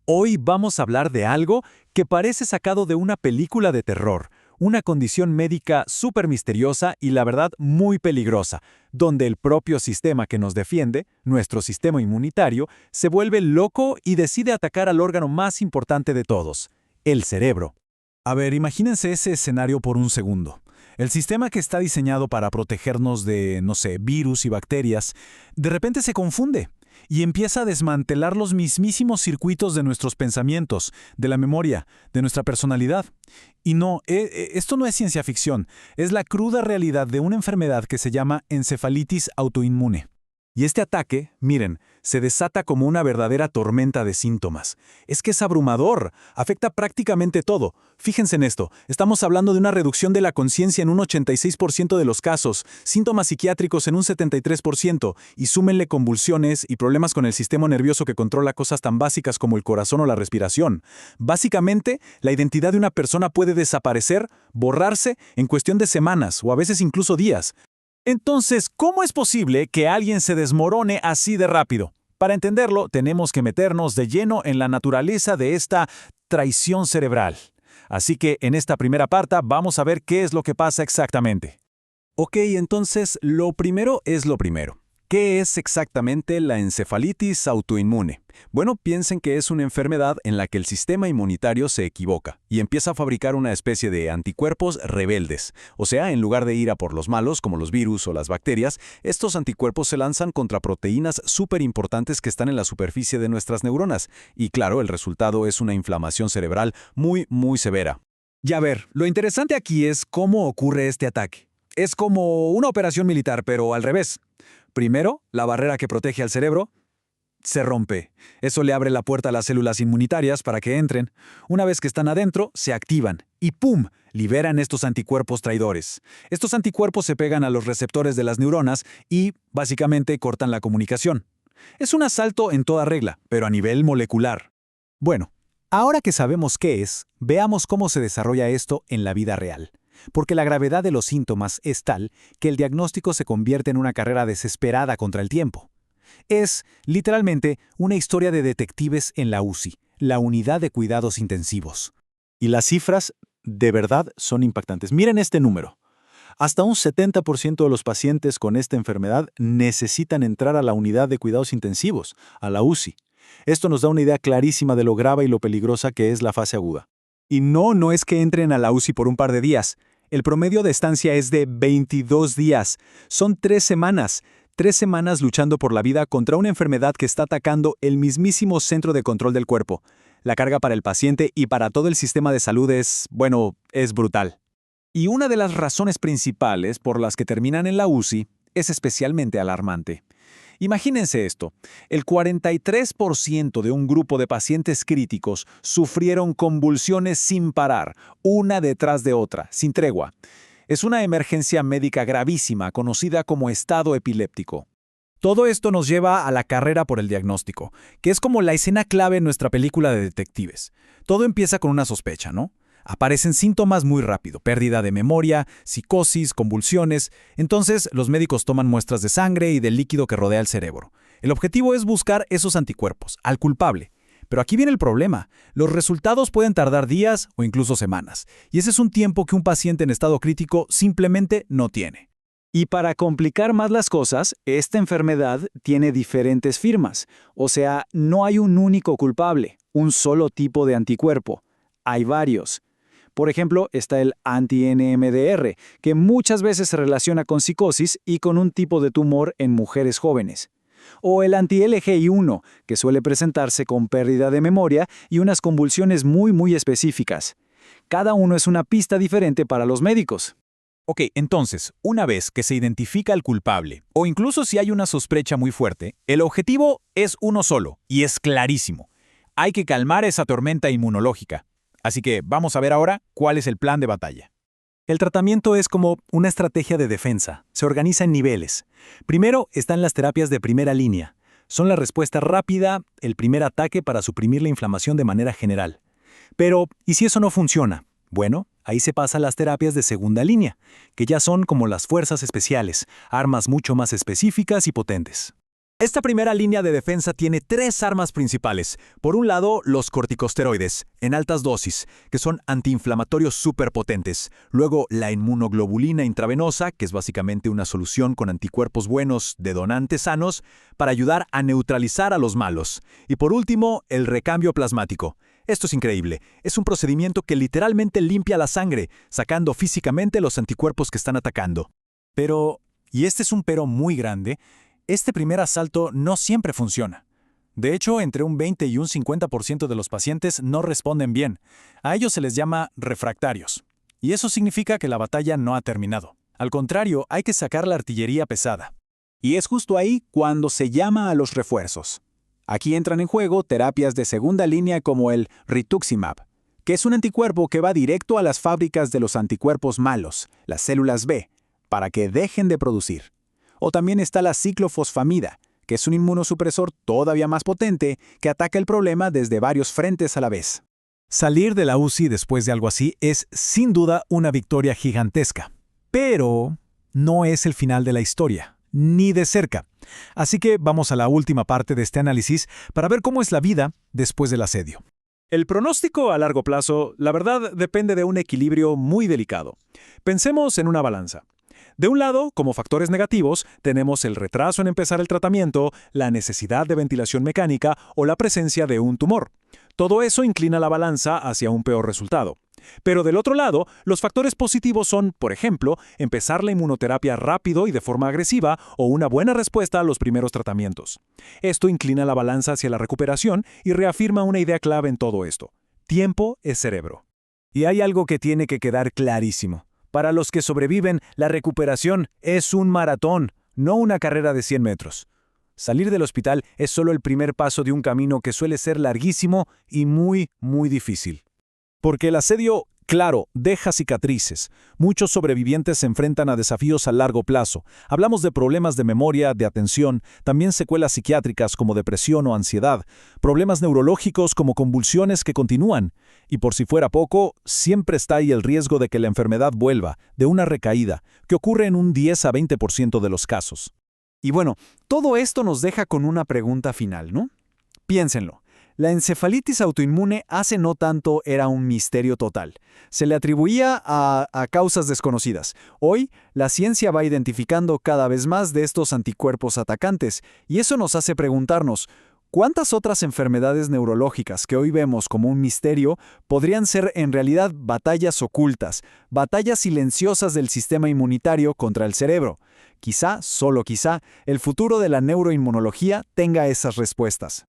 Hoy vamos a hablar de algo que parece sacado de una película de terror, una condición médica súper misteriosa y la verdad muy peligrosa, donde el propio sistema que nos defiende, nuestro sistema inmunitario, se vuelve loco y decide atacar al órgano más importante de todos, el cerebro. A ver, imagínense ese escenario por un segundo. El sistema que está diseñado para protegernos de, no sé, virus y bacterias, de repente se confunde y empieza a desmantelar los mismísimos circuitos de nuestros pensamientos, de la memoria, de nuestra personalidad. Y no, esto no es ciencia ficción, es la cruda realidad de una enfermedad que se llama encefalitis autoinmune. Y este ataque, miren, se desata como una verdadera tormenta de síntomas. Es que es abrumador, afecta prácticamente todo. Fíjense en esto, estamos hablando de una reducción de la conciencia en un 86% de los casos, síntomas psiquiátricos en un 73%, y súmenle convulsiones y problemas con el sistema nervioso que controla cosas tan básicas como el corazón o la respiración. Básicamente, la identidad de una persona puede desaparecer, borrarse, en cuestión de semanas o a veces incluso días. Entonces, ¿cómo es posible que alguien se desmorone así de rápido? Para entenderlo, tenemos que meternos de lleno en la naturaleza de esta traición cerebral. Así que en esta primera parte vamos a ver qué es lo que pasa exactamente. Ok, entonces, lo primero es lo primero. ¿Qué es exactamente la encefalitis autoinmune? Bueno, piensen que es una enfermedad en la que el sistema inmunitario se equivoca y empieza a fabricar una especie de anticuerpos rebeldes. O sea, en lugar de ir a por los malos, como los virus o las bacterias, estos anticuerpos se lanzan contra proteínas súper importantes que están en la superficie de nuestras neuronas. Y claro, el resultado es una inflamación cerebral muy severa. Ya ver, lo interesante aquí es cómo ocurre este ataque. Es como una operación militar, pero al revés. Primero, la barrera que protege al cerebro se rompe. Eso le abre la puerta a las células inmunitarias para que entren. Una vez que están adentro, se activan y ¡pum!, liberan estos anticuerpos traidores. Estos anticuerpos se pegan a los receptores de las neuronas y, básicamente, cortan la comunicación. Es un asalto en toda regla, pero a nivel molecular. Bueno, ahora que sabemos qué es, veamos cómo se desarrolla esto en la vida real. Porque la gravedad de los síntomas es tal que el diagnóstico se convierte en una carrera desesperada contra el tiempo. Es, literalmente, una historia de detectives en la UCI, la Unidad de Cuidados Intensivos. Y las cifras, de verdad, son impactantes. Miren este número. Hasta un 70% de los pacientes con esta enfermedad necesitan entrar a la Unidad de Cuidados Intensivos, a la UCI. Esto nos da una idea clarísima de lo grave y lo peligrosa que es la fase aguda. Y no es que entren a la UCI por un par de días. El promedio de estancia es de 22 días. Son 3 semanas. 3 semanas luchando por la vida contra una enfermedad que está atacando el mismísimo centro de control del cuerpo. La carga para el paciente y para todo el sistema de salud es brutal. Y una de las razones principales por las que terminan en la UCI es especialmente alarmante. Imagínense esto, el 43% de un grupo de pacientes críticos sufrieron convulsiones sin parar, una detrás de otra, sin tregua. Es una emergencia médica gravísima conocida como estado epiléptico. Todo esto nos lleva a la carrera por el diagnóstico, que es como la escena clave en nuestra película de detectives. Todo empieza con una sospecha, ¿no? Aparecen síntomas muy rápido, pérdida de memoria, psicosis, convulsiones. Entonces, los médicos toman muestras de sangre y del líquido que rodea el cerebro. El objetivo es buscar esos anticuerpos, al culpable. Pero aquí viene el problema. Los resultados pueden tardar días o incluso semanas. Y ese es un tiempo que un paciente en estado crítico simplemente no tiene. Y para complicar más las cosas, esta enfermedad tiene diferentes firmas. O sea, no hay un único culpable, un solo tipo de anticuerpo. Hay varios. Por ejemplo, está el anti-NMDR, que muchas veces se relaciona con psicosis y con un tipo de tumor en mujeres jóvenes. O el anti-LGI1, que suele presentarse con pérdida de memoria y unas convulsiones muy específicas. Cada uno es una pista diferente para los médicos. Ok, entonces, una vez que se identifica al culpable, o incluso si hay una sospecha muy fuerte, el objetivo es uno solo, y es clarísimo. Hay que calmar esa tormenta inmunológica. Así que vamos a ver ahora cuál es el plan de batalla. El tratamiento es como una estrategia de defensa. Se organiza en niveles. Primero están las terapias de primera línea. Son la respuesta rápida, el primer ataque para suprimir la inflamación de manera general. Pero, ¿y si eso no funciona? Bueno, ahí se pasa a las terapias de segunda línea, que ya son como las fuerzas especiales, armas mucho más específicas y potentes. Esta primera línea de defensa tiene tres armas principales. Por un lado, los corticosteroides, en altas dosis, que son antiinflamatorios superpotentes. Luego, la inmunoglobulina intravenosa, que es básicamente una solución con anticuerpos buenos de donantes sanos, para ayudar a neutralizar a los malos. Y por último, el recambio plasmático. Esto es increíble. Es un procedimiento que literalmente limpia la sangre, sacando físicamente los anticuerpos que están atacando. Pero, y este es un pero muy grande, este primer asalto no siempre funciona. De hecho, entre un 20 y un 50% de los pacientes no responden bien. A ellos se les llama refractarios. Y eso significa que la batalla no ha terminado. Al contrario, hay que sacar la artillería pesada. Y es justo ahí cuando se llama a los refuerzos. Aquí entran en juego terapias de segunda línea como el rituximab, que es un anticuerpo que va directo a las fábricas de los anticuerpos malos, las células B, para que dejen de producir. O también está la ciclofosfamida, que es un inmunosupresor todavía más potente que ataca el problema desde varios frentes a la vez. Salir de la UCI después de algo así es, sin duda, una victoria gigantesca. Pero no es el final de la historia, ni de cerca. Así que vamos a la última parte de este análisis para ver cómo es la vida después del asedio. El pronóstico a largo plazo, la verdad, depende de un equilibrio muy delicado. Pensemos en una balanza. De un lado, como factores negativos, tenemos el retraso en empezar el tratamiento, la necesidad de ventilación mecánica o la presencia de un tumor. Todo eso inclina la balanza hacia un peor resultado. Pero del otro lado, los factores positivos son, por ejemplo, empezar la inmunoterapia rápido y de forma agresiva o una buena respuesta a los primeros tratamientos. Esto inclina la balanza hacia la recuperación y reafirma una idea clave en todo esto. Tiempo es cerebro. Y hay algo que tiene que quedar clarísimo. Para los que sobreviven, la recuperación es un maratón, no una carrera de 100 metros. Salir del hospital es solo el primer paso de un camino que suele ser larguísimo y muy, muy difícil. Porque el asedio, claro, deja cicatrices. Muchos sobrevivientes se enfrentan a desafíos a largo plazo. Hablamos de problemas de memoria, de atención, también secuelas psiquiátricas como depresión o ansiedad, problemas neurológicos como convulsiones que continúan. Y por si fuera poco, siempre está ahí el riesgo de que la enfermedad vuelva, de una recaída, que ocurre en un 10 a 20% de los casos. Y bueno, todo esto nos deja con una pregunta final, ¿no? Piénsenlo. La encefalitis autoinmune hace no tanto era un misterio total. Se le atribuía a causas desconocidas. Hoy, la ciencia va identificando cada vez más de estos anticuerpos atacantes, y eso nos hace preguntarnos, ¿cuántas otras enfermedades neurológicas que hoy vemos como un misterio podrían ser en realidad batallas ocultas, batallas silenciosas del sistema inmunitario contra el cerebro? Quizá, solo quizá, el futuro de la neuroinmunología tenga esas respuestas.